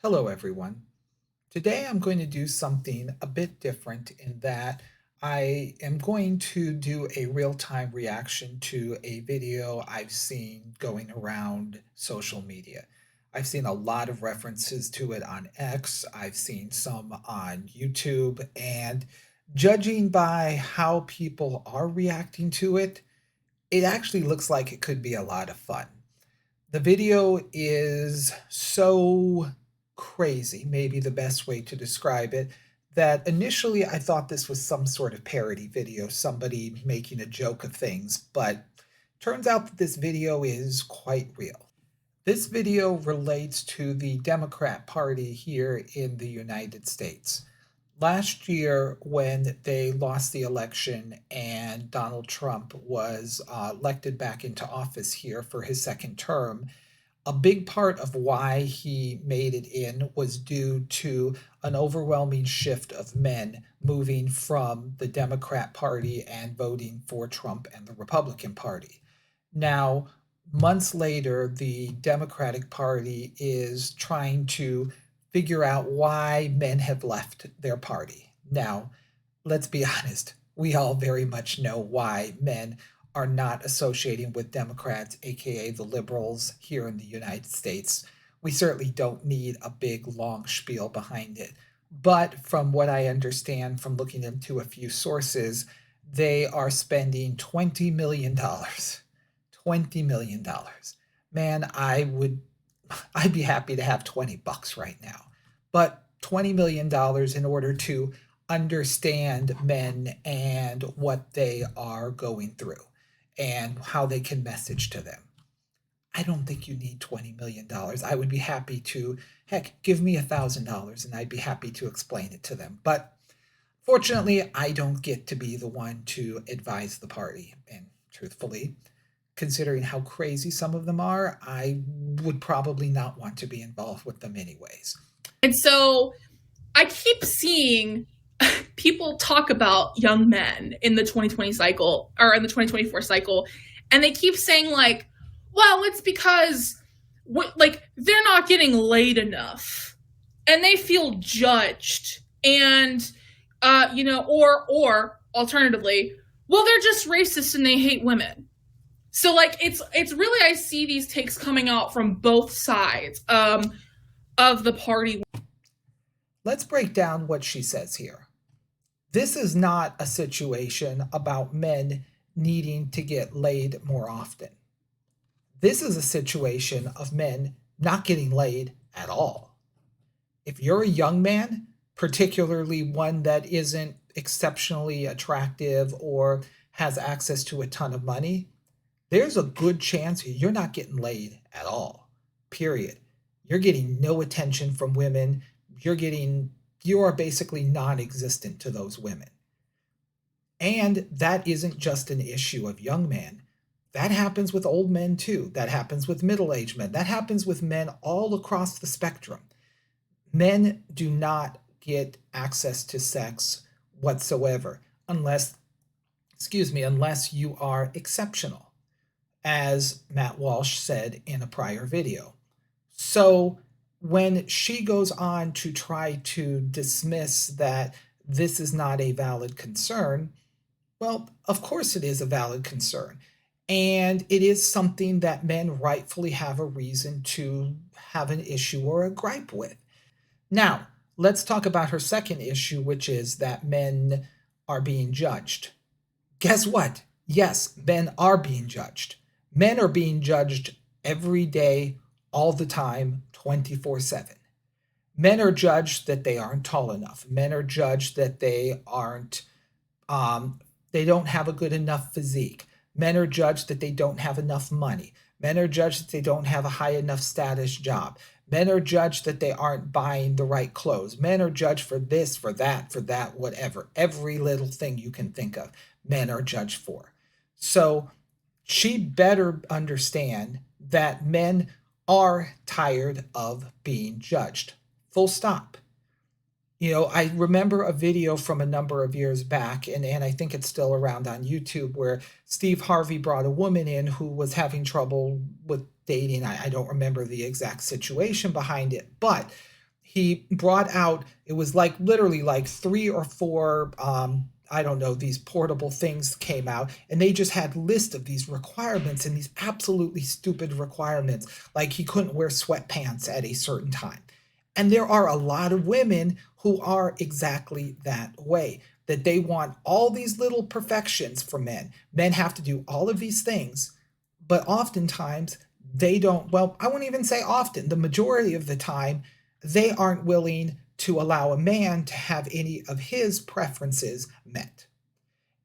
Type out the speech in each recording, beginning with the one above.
Hello, everyone. Today I'm going to do something a bit different in that I am going to do a real time reaction to a video I've seen going around social media. I've seen a lot of references to it on X, I've seen some on YouTube, and judging by how people are reacting to it, it actually looks like it could be a lot of fun. The video is so crazy, maybe the best way to describe it, that initially I thought this was some sort of parody video, somebody making a joke of things, but turns out that this video is quite real. This video relates to the Democrat Party here in the United States. Last year, when they lost the election and Donald Trump was elected back into office here for his second term, a big part of why he made it in was due to an overwhelming shift of men moving from the Democrat Party and voting for Trump and the Republican Party. Now, months later, the Democratic Party is trying to figure out why men have left their party. Now, let's be honest, we all very much know why men are not associating with Democrats, aka the liberals here in the United States. We certainly don't need a big long spiel behind it. But from what I understand from looking into a few sources, they are spending $20 million. $20 million. Man, I'd be happy to have 20 bucks right now. But $20 million in order to understand men and what they are going through and how they can message to them. I don't think you need $20 million. I would be happy to, heck, give me $1,000 and I'd be happy to explain it to them. But fortunately, I don't get to be the one to advise the party. And truthfully, considering how crazy some of them are, I would probably not want to be involved with them anyways. And so I keep seeing people talk about young men in the 2020 cycle or in the 2024 cycle, and they keep saying, like, well, it's because like they're not getting laid enough and they feel judged. And or alternatively, well, they're just racist and they hate women. So like it's really, I see these takes coming out from both sides of the party. Let's break down what she says here. This is not a situation about men needing to get laid more often. This is a situation of men not getting laid at all. If you're a young man, particularly one that isn't exceptionally attractive or has access to a ton of money, there's a good chance you're not getting laid at all. Period. You're getting no attention from women. You are basically non-existent to those women. And that isn't just an issue of young men. That happens with old men too. That happens with middle-aged men. That happens with men all across the spectrum. Men do not get access to sex whatsoever unless you are exceptional, as Matt Walsh said in a prior video. So when she goes on to try to dismiss that this is not a valid concern, well, of course it is a valid concern. And it is something that men rightfully have a reason to have an issue or a gripe with. Now, let's talk about her second issue, which is that men are being judged. Guess what? Yes, men are being judged. Men are being judged every day, all the time, 24/7. Men are judged that they aren't tall enough. Men are judged that they don't have a good enough physique. Men are judged that they don't have enough money. Men are judged that they don't have a high enough status job. Men are judged that they aren't buying the right clothes. Men are judged for this, for that, whatever. Every little thing you can think of, men are judged for. So she better understand that men are tired of being judged. Full stop. I remember a video from a number of years back, and I think it's still around on YouTube, where Steve Harvey brought a woman in who was having trouble with dating. I don't remember the exact situation behind it, but he brought out, it was like literally like three or four, I don't know, these portable things came out, and they just had list of these requirements and these absolutely stupid requirements, like he couldn't wear sweatpants at a certain time. And there are a lot of women who are exactly that way, that they want all these little perfections for men. Men have to do all of these things, but oftentimes they don't. Well, I won't even say often, the majority of the time, they aren't willing to allow a man to have any of his preferences met.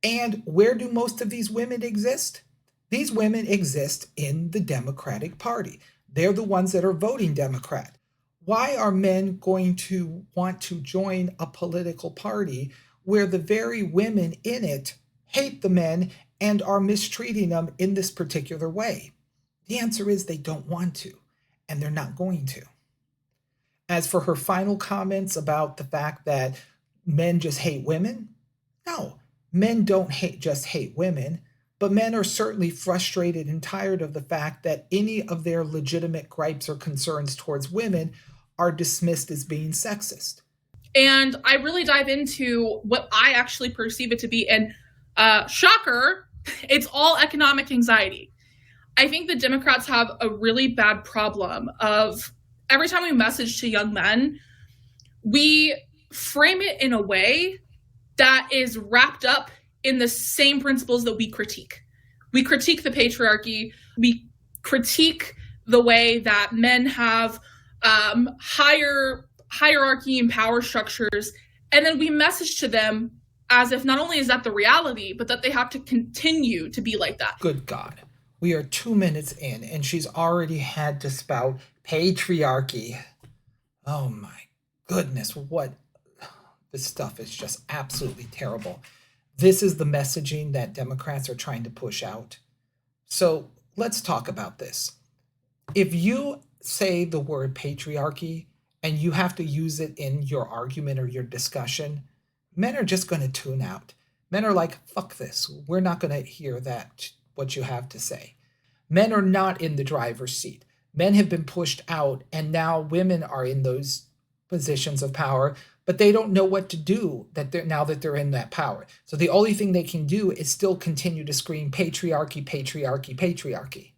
And where do most of these women exist? These women exist in the Democratic Party. They're the ones that are voting Democrat. Why are men going to want to join a political party where the very women in it hate the men and are mistreating them in this particular way? The answer is they don't want to, and they're not going to. As for her final comments about the fact that men just hate women, no, men don't just hate women, but men are certainly frustrated and tired of the fact that any of their legitimate gripes or concerns towards women are dismissed as being sexist. And I really dive into what I actually perceive it to be. And shocker, it's all economic anxiety. I think the Democrats have a really bad problem of every time we message to young men, we frame it in a way that is wrapped up in the same principles that we critique. We critique the patriarchy. We critique the way that men have higher hierarchy and power structures. And then we message to them as if not only is that the reality, but that they have to continue to be like that. Good God. We are 2 minutes in, and she's already had to spout patriarchy. Oh my goodness, what? This stuff is just absolutely terrible. This is the messaging that Democrats are trying to push out. So let's talk about this. If you say the word patriarchy and you have to use it in your argument or your discussion, men are just going to tune out. Men are like, fuck this. We're not going to hear that, what you have to say. Men are not in the driver's seat. Men have been pushed out, and now women are in those positions of power, but they don't know what to do now that they're in that power. So the only thing they can do is still continue to scream patriarchy, patriarchy, patriarchy.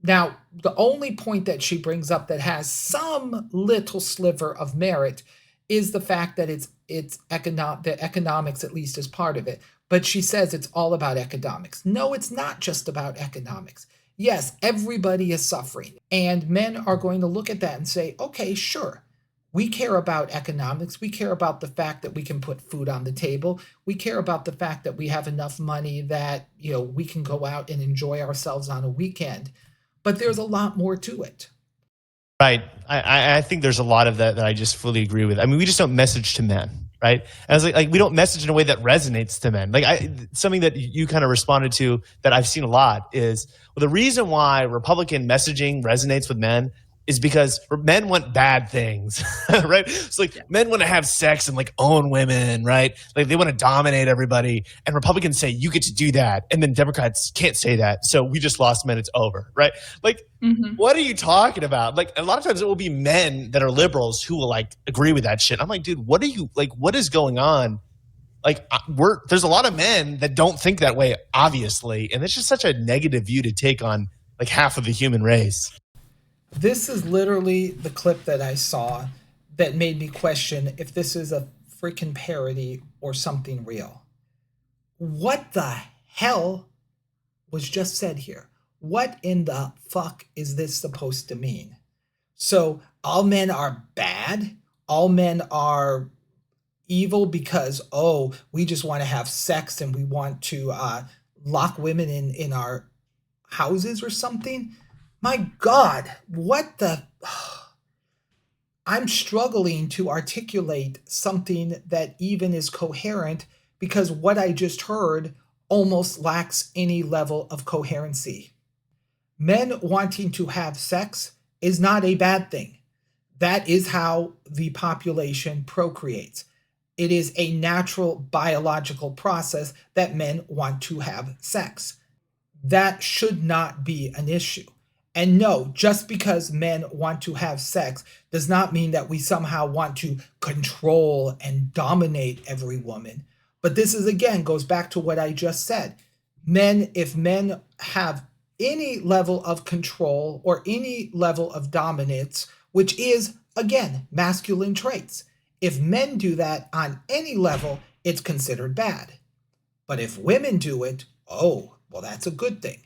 Now, the only point that she brings up that has some little sliver of merit is the fact that the economics at least is part of it. But she says it's all about economics. No, it's not just about economics. Yes, everybody is suffering, and men are going to look at that and say, okay, sure. We care about economics. We care about the fact that we can put food on the table. We care about the fact that we have enough money that, we can go out and enjoy ourselves on a weekend. But there's a lot more to it. Right. I think there's a lot of that I just fully agree with. I mean, we just don't message to men, right? And I was like we don't message in a way that resonates to men. Something that you kind of responded to that I've seen a lot is, well, the reason why Republican messaging resonates with men is because men want bad things, right? So men want to have sex and own women, right? They want to dominate everybody. And Republicans say, you get to do that. And then Democrats can't say that. So we just lost men, it's over, right? What are you talking about? A lot of times it will be men that are liberals who will agree with that shit. I'm like, dude, what is going on? There's a lot of men that don't think that way, obviously. And it's just such a negative view to take on half of the human race. This is literally the clip that I saw that made me question if this is a freaking parody or something real. What the hell was just said here? What in the fuck is this supposed to mean? So all men are bad? All men are evil because, we just want to have sex and we want to lock women in our houses or something? My God, what the... I'm struggling to articulate something that even is coherent because what I just heard almost lacks any level of coherency. Men wanting to have sex is not a bad thing. That is how the population procreates. It is a natural biological process that men want to have sex. That should not be an issue. And no, just because men want to have sex does not mean that we somehow want to control and dominate every woman. But this is again goes back to what I just said. If men have any level of control or any level of dominance, which is again masculine traits, if men do that on any level, it's considered bad. But if women do it, oh, well, that's a good thing.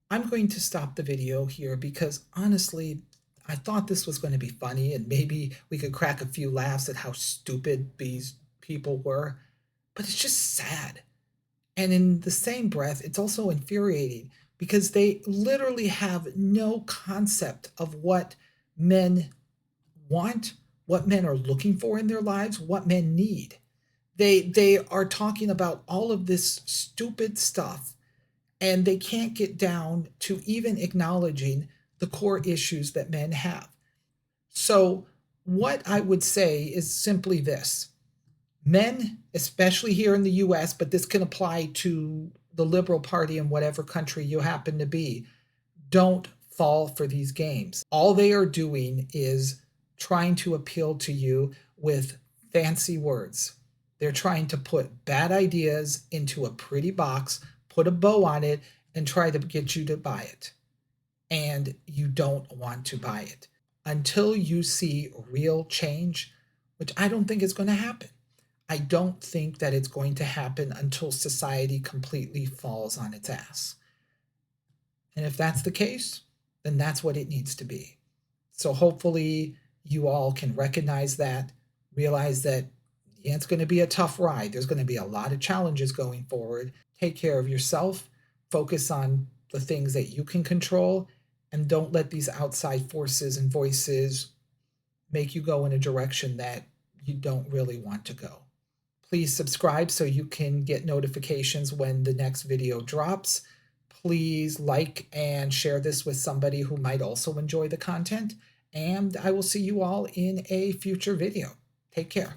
I'm going to stop the video here because honestly, I thought this was going to be funny and maybe we could crack a few laughs at how stupid these people were, but it's just sad. And in the same breath, it's also infuriating because they literally have no concept of what men want, what men are looking for in their lives, what men need. They are talking about all of this stupid stuff and they can't get down to even acknowledging the core issues that men have. So, what I would say is simply this: men, especially here in the US, but this can apply to the Liberal Party in whatever country you happen to be, don't fall for these games. All they are doing is trying to appeal to you with fancy words. They're trying to put bad ideas into a pretty box, put a bow on it, and try to get you to buy it. And you don't want to buy it until you see real change, which I don't think is going to happen. I don't think that it's going to happen until society completely falls on its ass. And if that's the case, then that's what it needs to be. So hopefully you all can recognize that, realize that yeah, it's going to be a tough ride. There's going to be a lot of challenges going forward. Take care of yourself, focus on the things that you can control, and don't let these outside forces and voices make you go in a direction that you don't really want to go. Please subscribe so you can get notifications when the next video drops. Please like and share this with somebody who might also enjoy the content. And I will see you all in a future video. Take care.